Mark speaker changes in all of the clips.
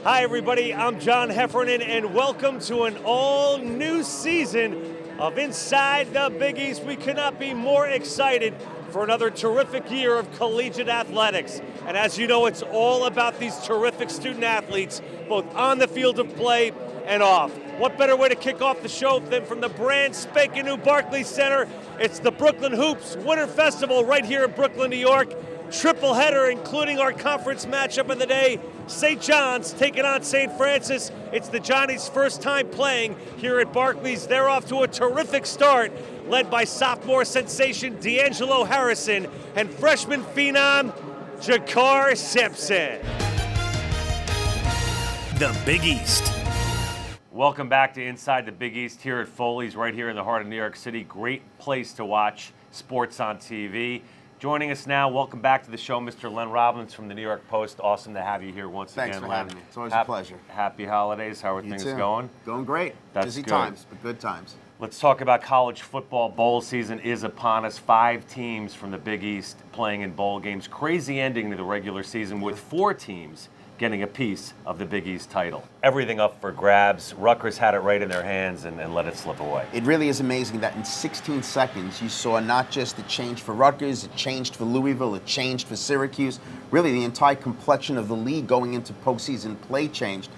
Speaker 1: Hi, everybody. I'm John Heffernan, and welcome to an all-new season of Inside the Big East. We could not be more excited for another terrific year of collegiate athletics. And as you know, it's all about these terrific student athletes, both on the field of play and off. What better way to kick off the show than from the brand spanking new Barclays Center? It's the Brooklyn Hoops Winter Festival right here in Brooklyn, New York. Triple header, including our conference matchup of the day. St. John's taking on St. Francis. It's the Johnnies' first time playing here at Barclays. They're off to a terrific start, led by sophomore sensation D'Angelo Harrison and freshman phenom Jakar Simpson.
Speaker 2: The Big East.
Speaker 1: Welcome back to Inside the Big East here at Foley's, right here in the heart of New York City. Great place to watch sports on TV. Joining us now, welcome back to the show, Mr. Len Robbins from the New York Post. Awesome to have you here once again, Len.
Speaker 3: Thanks for having me. It's always a pleasure.
Speaker 1: Happy holidays. How are things going?
Speaker 3: Going great.
Speaker 1: That's
Speaker 3: Busy
Speaker 1: good.
Speaker 3: times, but good times.
Speaker 1: Let's talk about college football. Bowl season is upon us. 5 teams from the Big East playing in bowl games. Crazy ending to the regular season with 4 teams getting a piece of the Big East title. Everything up for grabs. Rutgers had it right in their hands and let it slip away.
Speaker 3: It really is amazing that in 16 seconds you saw not just the change for Rutgers, it changed for Louisville, it changed for Syracuse. Really, the entire complexion of the league going into postseason play changed.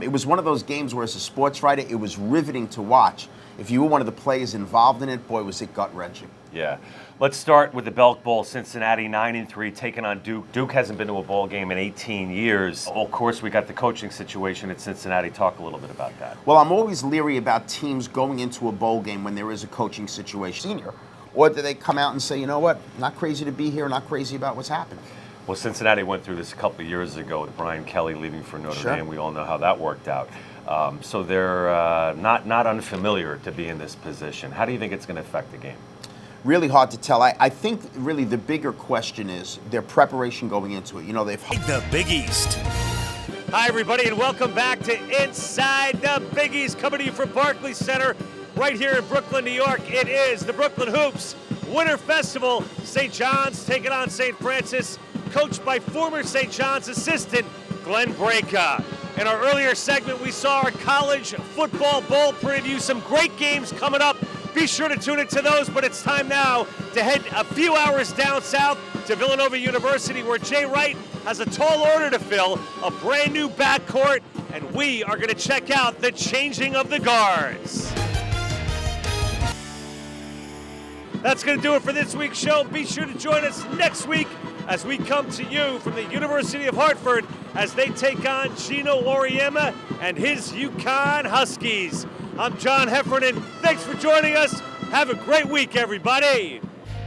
Speaker 3: It was one of those games where, as a sports writer, it was riveting to watch. If you were one of the players involved in it, boy, was it gut-wrenching.
Speaker 1: Yeah. Let's start with the Belk Bowl. Cincinnati 9-3 taking on Duke. Duke hasn't been to a bowl game in 18 years. Of course, we got the coaching situation at Cincinnati. Talk a little bit about that.
Speaker 3: Well, I'm always leery about teams going into a bowl game when there is a coaching situation. Senior. Or do they come out and say, you know what, not crazy to be here, not crazy about what's happening?
Speaker 1: Well, Cincinnati went through this a couple of years ago with Brian Kelly leaving for Notre Dame. We all know how that worked out. So they're not unfamiliar to be in this position. How do you think it's going to affect the game?
Speaker 3: Really hard to tell. I think really the bigger question is their preparation going into it. You know, they've...
Speaker 2: The Big East.
Speaker 1: Hi, everybody, and welcome back to Inside the Big East, coming to you from Barclays Center right here in Brooklyn, New York. It is the Brooklyn Hoops Winter Festival. St. John's taking on St. Francis, coached by former St. John's assistant Glenn Branca. In our earlier segment, we saw our college football bowl preview. Some great games coming up. Be sure to tune into those, but it's time now to head a few hours down south to Villanova University, where Jay Wright has a tall order to fill, a brand new backcourt, and we are going to check out the changing of the guards. That's going to do it for this week's show. Be sure to join us next week as we come to you from the University of Hartford as they take on Gino Auriemma and his UConn Huskies. I'm John Heffernan. Thanks for joining us. Have a great week, everybody.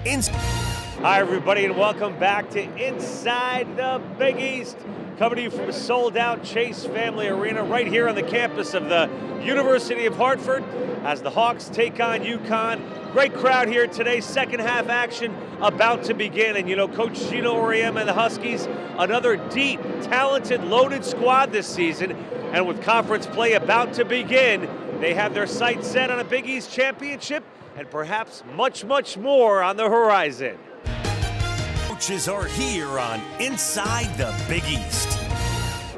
Speaker 1: Hi, everybody, and welcome back to Inside the Big East. Coming to you from a sold-out Chase Family Arena right here on the campus of the University of Hartford as the Hawks take on UConn. Great crowd here today. Second half action about to begin. And, you know, Coach Gino Auriemma and the Huskies, another deep, talented, loaded squad this season. And with conference play about to begin, they have their sights set on a Big East championship and perhaps much, much more on the horizon.
Speaker 2: Coaches are here on Inside the Big East.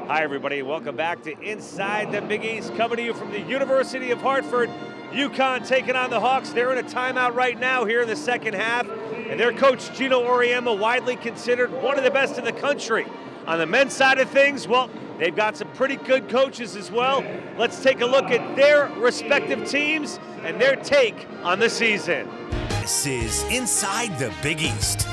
Speaker 1: Hi, everybody. Welcome back to Inside the Big East. Coming to you from the University of Hartford. UConn taking on the Hawks. They're in a timeout right now here in the second half. And their coach, Gino Auriemma, widely considered one of the best in the country. On the men's side of things, well, they've got some pretty good coaches as well. Let's take a look at their respective teams and their take on the season.
Speaker 2: This is Inside the Big East.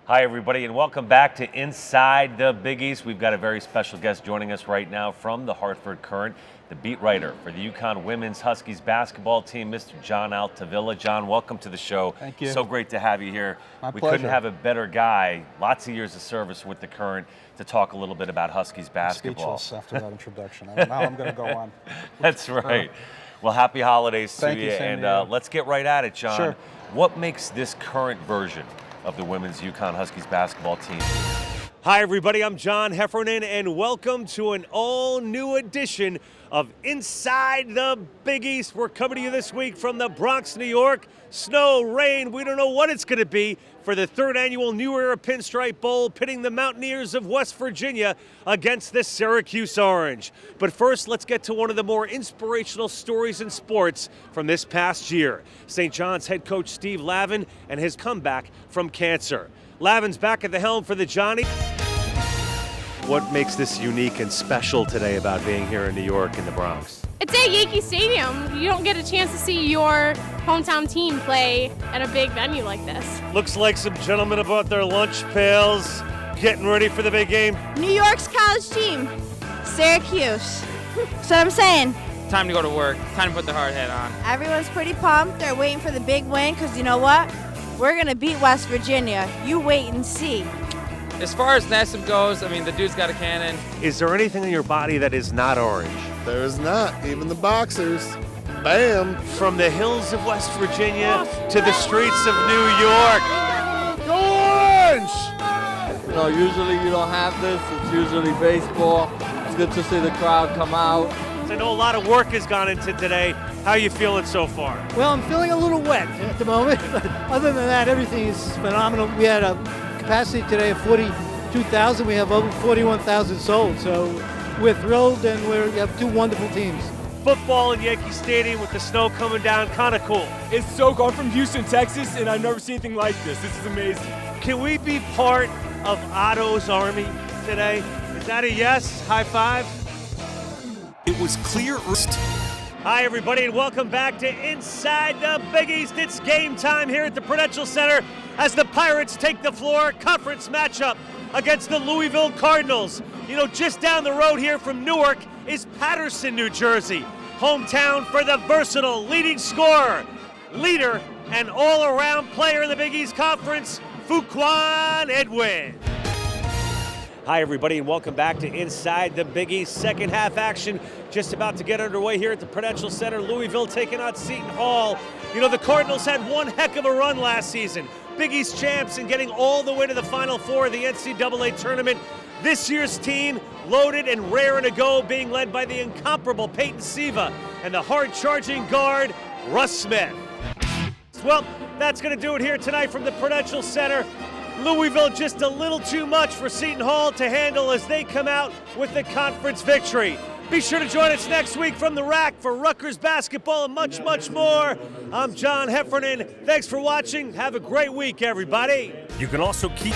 Speaker 1: Hi, everybody, and welcome back to Inside the Big East. We've got a very special guest joining us right now from the Hartford Courant, the beat writer for the UConn Women's Huskies basketball team, Mr. John Altavilla. John, welcome to the show.
Speaker 4: Thank you.
Speaker 1: So great to have you here.
Speaker 4: My
Speaker 1: we
Speaker 4: pleasure.
Speaker 1: couldn't have a better guy, lots of years of service with the Courant, to talk a little bit about Huskies basketball.
Speaker 4: Speechless after that introduction. I don't know how I'm going to go on.
Speaker 1: That's right. Well, happy holidays to
Speaker 4: Thank
Speaker 1: you,
Speaker 4: you, same
Speaker 1: and
Speaker 4: to you.
Speaker 1: let's get right at it, John.
Speaker 4: Sure.
Speaker 1: What makes this current version of the women's UConn Huskies basketball team? Hi, everybody. I'm John Heffernan, and welcome to an all-new edition of Inside the Big East. We're coming to you this week from the Bronx, New York. Snow, rain, we don't know what it's going to be for the third annual New Era Pinstripe Bowl, pitting the Mountaineers of West Virginia against the Syracuse Orange. But first, let's get to one of the more inspirational stories in sports from this past year. St. John's head coach Steve Lavin and his comeback from cancer. Lavin's back at the helm for the Johnny. What makes this unique and special today about being here in New York in the Bronx?
Speaker 5: It's at Yankee Stadium. You don't get a chance to see your hometown team play at a big venue like this.
Speaker 1: Looks like some gentlemen about their lunch pails, getting ready for the big game.
Speaker 6: New York's college team, Syracuse. That's what I'm saying.
Speaker 7: Time to go to work. Time to put the hard hat on.
Speaker 6: Everyone's pretty pumped. They're waiting for the big win because you know what? We're going to beat West Virginia. You wait and see.
Speaker 7: As far as Nassib goes, I mean, the dude's got a cannon.
Speaker 1: Is there anything in your body that is not orange?
Speaker 8: There is not, even the boxers. Bam!
Speaker 1: From the hills of West Virginia to the streets of New York.
Speaker 8: Go Orange!
Speaker 9: No, usually you don't have this. It's usually baseball. It's good to see the crowd come out.
Speaker 1: I know a lot of work has gone into today. How are you feeling so far?
Speaker 10: Well, I'm feeling a little wet at the moment, but other than that, everything is phenomenal. We had a capacity today of 42,000. We have over 41,000 sold, so we're thrilled, and we have two wonderful teams.
Speaker 1: Football in Yankee Stadium with the snow coming down, kind of cool.
Speaker 11: It's so cool. I'm from Houston, Texas, and I've never seen anything like this. This is amazing.
Speaker 1: Can we be part of Otto's Army today? Is that a yes? High five?
Speaker 2: It was clear.
Speaker 1: Hi, everybody, and welcome back to Inside the Big East. It's game time here at the Prudential Center as the Pirates take the floor. Conference matchup against the Louisville Cardinals. You know, just down the road here from Newark is Paterson, New Jersey, hometown for the versatile leading scorer, leader, and all-around player in the Big East Conference, Fuquan Edwin. Hi, everybody, and welcome back to Inside the Big East. Second half action just about to get underway here at the Prudential Center. Louisville taking on Seton Hall. You know, the Cardinals had one heck of a run last season. Big East champs and getting all the way to the Final Four of the NCAA tournament. This year's team, loaded and raring to go, being led by the incomparable Peyton Siva and the hard-charging guard, Russ Smith. Well, that's going to do it here tonight from the Prudential Center. Louisville just a little too much for Seton Hall to handle as they come out with the conference victory. Be sure to join us next week from the rack for Rutgers basketball and much, much more. I'm John Heffernan. Thanks for watching. Have a great week, everybody.
Speaker 2: You can also keep.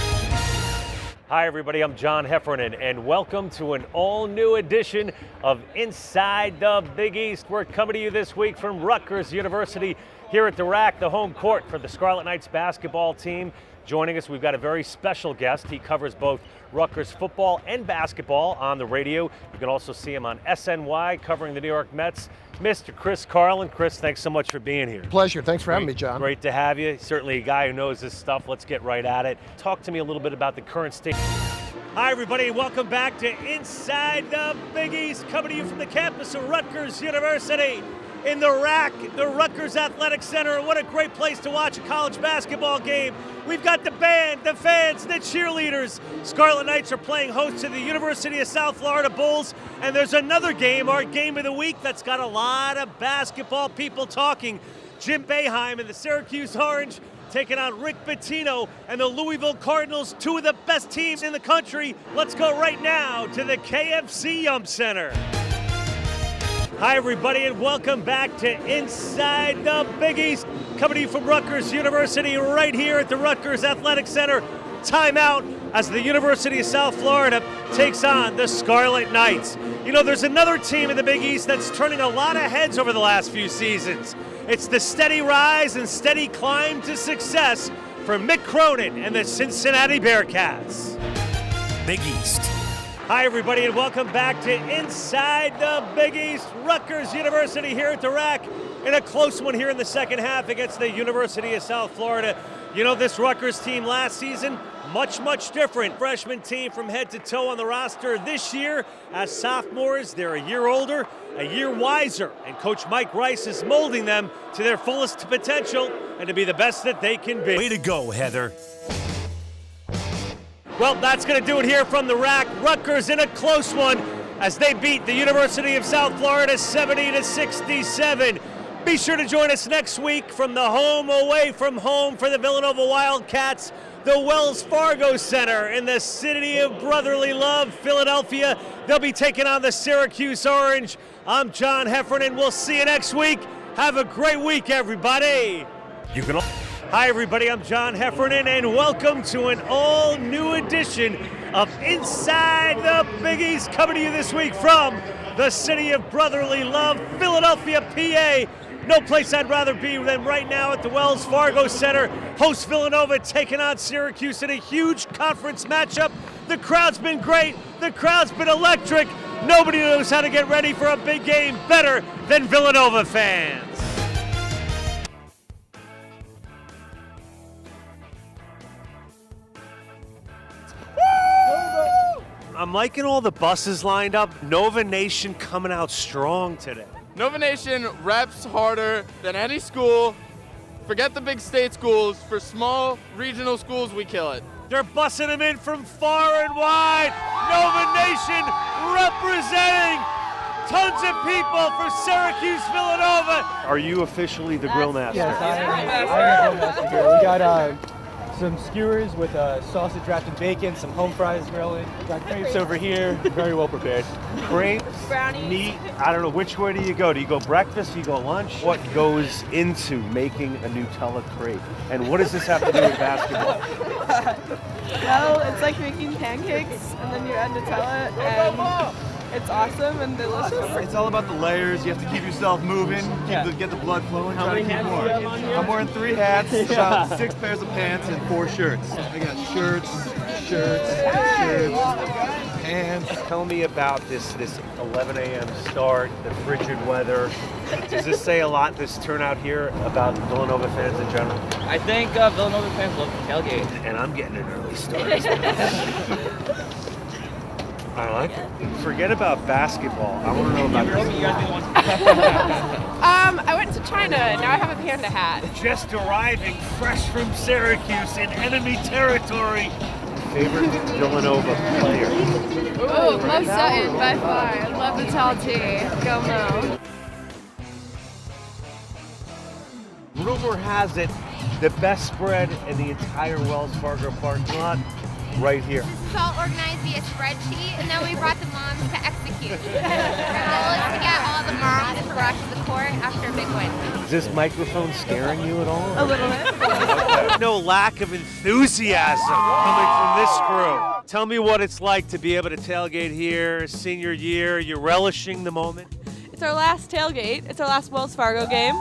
Speaker 1: Hi, everybody. I'm John Heffernan, and welcome to an all-new edition of Inside the Big East. We're coming to you this week from Rutgers University here at the rack, the home court for the Scarlet Knights basketball team. Joining us, we've got a very special guest. He covers both Rutgers football and basketball on the radio. You can also see him on SNY covering the New York Mets. Mr. Chris Carlin. Chris, thanks so much for being here.
Speaker 8: Pleasure. Thanks for having me, John.
Speaker 1: Great to have you. Certainly a guy who knows his stuff. Let's get right at it. Talk to me a little bit about the current state. Hi, everybody. Welcome back to Inside the Big East, coming to you from the campus of Rutgers University. In the rack, the Rutgers Athletic Center, and what a great place to watch a college basketball game. We've got the band, the fans, the cheerleaders. Scarlet Knights are playing host to the University of South Florida Bulls, and there's another game, our game of the week, that's got a lot of basketball people talking. Jim Boeheim and the Syracuse Orange taking on Rick Pitino and the Louisville Cardinals, two of the best teams in the country. Let's go right now to the KFC Yum Center. Hi, everybody, and welcome back to Inside the Big East, coming to you from Rutgers University right here at the Rutgers Athletic Center. Timeout as the University of South Florida takes on the Scarlet Knights. You know, there's another team in the Big East that's turning a lot of heads over the last few seasons. It's the steady rise and steady climb to success for Mick Cronin and the Cincinnati Bearcats.
Speaker 2: Big East.
Speaker 1: Hi, everybody, and welcome back to Inside the Big East. Rutgers University here at the rack in a close one here in the second half against the University of South Florida. You know, this Rutgers team last season, much different. Freshman team from head to toe on the roster this year. As sophomores, they're a year older, a year wiser, and Coach Mike Rice is molding them to their fullest potential and to be the best that they can be.
Speaker 2: Way to go, Heather.
Speaker 1: Well, that's going to do it here from the rack. Rutgers in a close one as they beat the University of South Florida 70-67. Be sure to join us next week from the home away from home for the Villanova Wildcats, the Wells Fargo Center in the city of brotherly love, Philadelphia. They'll be taking on the Syracuse Orange. I'm John Heffernan. We'll see you next week. Have a great week, everybody.
Speaker 2: You can.
Speaker 1: Hi, everybody. I'm John Heffernan, and welcome to an all-new edition of Inside the Big East, coming to you this week from the city of brotherly love, Philadelphia, PA. No place I'd rather be than right now at the Wells Fargo Center. Host Villanova taking on Syracuse in a huge conference matchup. The crowd's been great. The crowd's been electric. Nobody knows how to get ready for a big game better than Villanova fans. I'm liking all the buses lined up. Nova Nation coming out strong today.
Speaker 9: Nova Nation reps harder than any school. Forget the big state schools. For small regional schools, we kill it.
Speaker 1: They're bussing them in from far and wide. Nova Nation representing tons of people for Syracuse, Villanova. Are you officially the grill master?
Speaker 11: Yes, I am the grill master here. We got some skewers with sausage wrapped in bacon, some home fries grilling. Got crepes over here, very well prepared.
Speaker 1: Crepes, meat, I don't know, which way do you go? Do you go breakfast, do you go lunch? What goes into making a Nutella crepe? And what does this have to do with basketball?
Speaker 12: Well, it's like making pancakes and then you add Nutella and it's awesome and delicious.
Speaker 11: It's all about the layers. You have to keep yourself moving, get the blood flowing.
Speaker 12: How many hats do you have on here?
Speaker 11: I'm wearing 3 hats, 6 pairs of pants, and 4 shirts. I got shirts, pants.
Speaker 1: Tell me about this 11 a.m. start, the frigid weather. Does this say a lot, this turnout here, about Villanova fans in general?
Speaker 7: I think Villanova fans love the tailgate.
Speaker 1: And I'm getting an early start. I like it. Forget about basketball. I want to know about
Speaker 12: I went to China. Now I have a panda hat.
Speaker 1: Just arriving fresh from Syracuse in enemy territory. Favorite Villanova player?
Speaker 12: Oh, love Sutton by far. I love the tall T. Go Mo.
Speaker 1: Rumor has it the best spread in the entire Wells Fargo parking lot right here.
Speaker 13: It's all organized via spreadsheet, and then we brought the moms to execute. Our goal is to get all the moms to rush to the court after a big win.
Speaker 1: Is this microphone scaring you at all?
Speaker 12: A little bit.
Speaker 1: No lack of enthusiasm coming from this crew. Tell me what it's like to be able to tailgate here, senior year. You're relishing the moment?
Speaker 12: It's our last tailgate. It's our last Wells Fargo game. So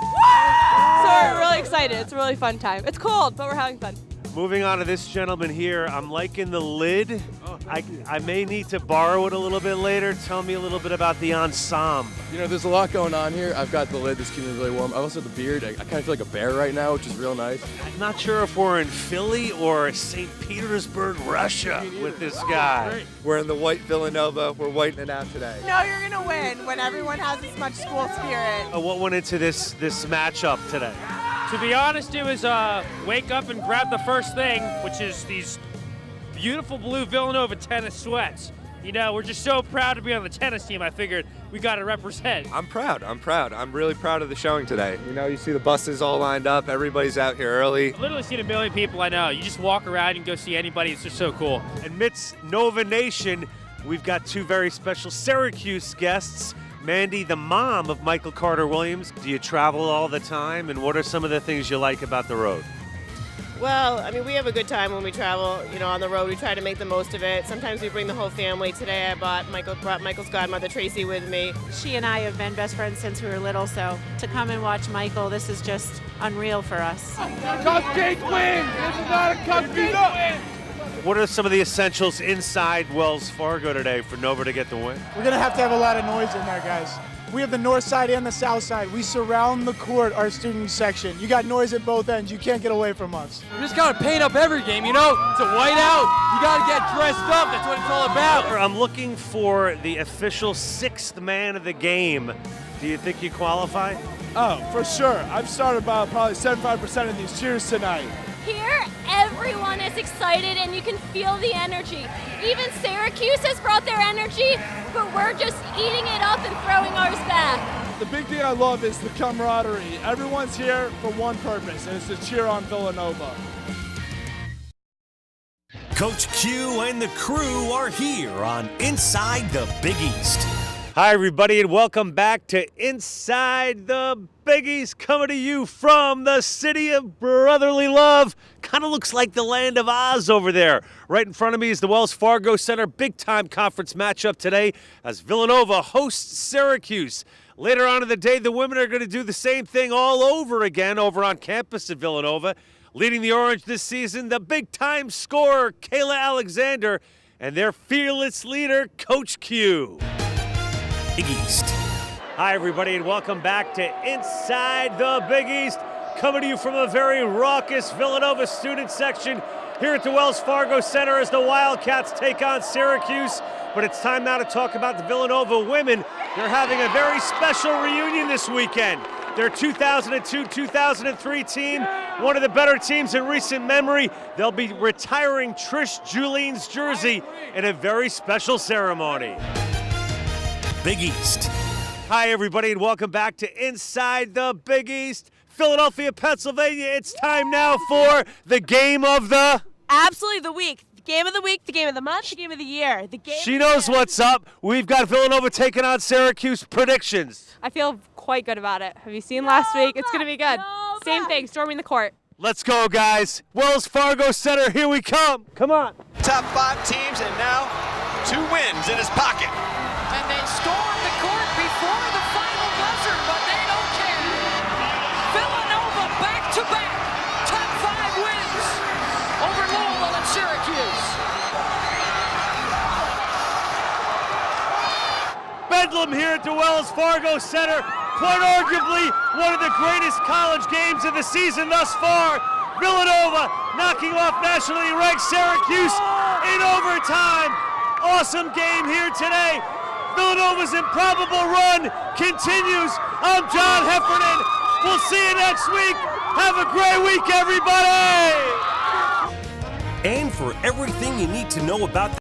Speaker 12: we're really excited. It's a really fun time. It's cold, but we're having fun.
Speaker 1: Moving on to this gentleman here, I'm liking the lid. I may need to borrow it a little bit later. Tell me a little bit about the ensemble.
Speaker 9: You know, there's a lot going on here. I've got the lid that's keeping me really warm. I also have the beard. I kind of feel like a bear right now, which is real nice.
Speaker 1: I'm not sure if we're in Philly or St. Petersburg, Russia with this guy.
Speaker 11: We're in the white Villanova. We're whitening it out today.
Speaker 12: No, you're going to win when everyone has this much school spirit.
Speaker 1: What went into this matchup today?
Speaker 14: To be honest, it was wake up and grab the first thing, which is these beautiful blue Villanova tennis sweats. You know, we're just so proud to be on the tennis team. I figured we got to represent.
Speaker 11: I'm proud. I'm really proud of the showing today. You know, you see the buses all lined up. Everybody's out here early.
Speaker 14: I've literally seen a million people I know. You just walk around and go see anybody. It's just so cool.
Speaker 1: Amidst Nova Nation, we've got 2 very special Syracuse guests. Mandy, the mom of Michael Carter Williams. Do you travel all the time, and what are some of the things you like about the road?
Speaker 12: Well, I mean, we have a good time when we travel, you know, on the road. We try to make the most of it. Sometimes we bring the whole family. Today I brought Michael's godmother, Tracy, with me.
Speaker 6: She and I have been best friends since we were little, so to come and watch Michael, this is just unreal for us.
Speaker 9: Cupcake win! This is not a cupcake win!
Speaker 1: What are some of the essentials inside Wells Fargo today for Nova to get the win?
Speaker 10: We're going to have a lot of noise in there, guys. We have the north side and the south side. We surround the court, our student section. You got noise at both ends. You can't get away from us.
Speaker 11: We just gotta paint up every game, you know? It's a whiteout. You gotta get dressed up. That's what it's all about.
Speaker 1: I'm looking for the official 6th man of the game. Do you think you qualify?
Speaker 8: Oh, for sure. I've started about probably 75% of these cheers tonight.
Speaker 15: Here, everyone is excited and you can feel the energy. Even Syracuse has brought their energy, but we're just eating it up and throwing ours back.
Speaker 16: The big thing I love is the camaraderie. Everyone's here for one purpose, and it's to cheer on Villanova.
Speaker 2: Coach Q and the crew are here on Inside the Big East.
Speaker 1: Hi, everybody, and welcome back to Inside the Big East, coming to you from the city of brotherly love. Kind of looks like the land of Oz over there. Right in front of me is the Wells Fargo Center big-time conference matchup today as Villanova hosts Syracuse. Later on in the day, the women are going to do the same thing all over again over on campus at Villanova. Leading the Orange this season, the big-time scorer, Kayla Alexander, and their fearless leader, Coach Q.
Speaker 2: Big East.
Speaker 1: Hi, everybody, and welcome back to Inside the Big East. Coming to you from a very raucous Villanova student section here at the Wells Fargo Center as the Wildcats take on Syracuse. But it's time now to talk about the Villanova women. They're having a very special reunion this weekend. Their 2002-2003 team, one of the better teams in recent memory. They'll be retiring Trish Julien's jersey in a very special ceremony.
Speaker 2: Big East.
Speaker 1: Hi, everybody, and welcome back to Inside the Big East. Philadelphia, Pennsylvania, it's time now for the game of the...
Speaker 17: Absolutely the week. The game of the week, the game of the month, the game of the year. The game.
Speaker 1: She knows what's up. We've got Villanova taking on Syracuse. Predictions.
Speaker 17: I feel quite good about it. Have you seen last week? It's going to be good. Same thing, storming the court.
Speaker 1: Let's go, guys. Wells Fargo Center, here we come. Come on.
Speaker 18: Top 5 teams, and now 2 wins in his pocket.
Speaker 19: And they storm the court before the final buzzer, but they don't care. Villanova back-to-back top 5 wins over Louisville and Syracuse.
Speaker 1: Bedlam here at the Wells Fargo Center. Quite arguably one of the greatest college games of the season thus far. Villanova knocking off nationally ranked Syracuse in overtime. Awesome game here today. Villanova's improbable run continues. I'm John Heffernan. We'll see you next week. Have a great week, everybody.
Speaker 2: And for everything you need to know about